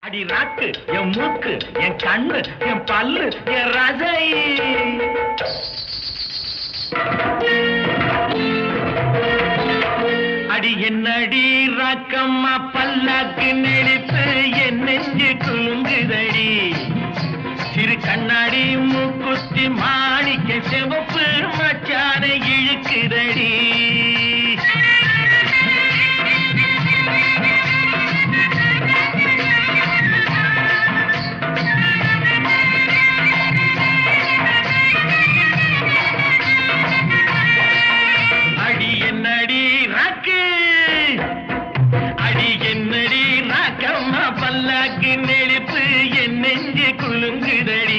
அடி ராக்கு என் மூக்கு என் கண்ணு என் பல்லு என் ரசை அடி என்னடி ராக்கம்மா பல்லாக்கு நெளிப்பு என் நெஞ்சு குலுங்குதடி சிறு கண்ணாடி மூக்குத்தி மாணிக்க சிவப்பு மச்சான இழுக்குதடி பல்லாக்கு நெளிப்பு என் நெஞ்சு குலுங்குதடி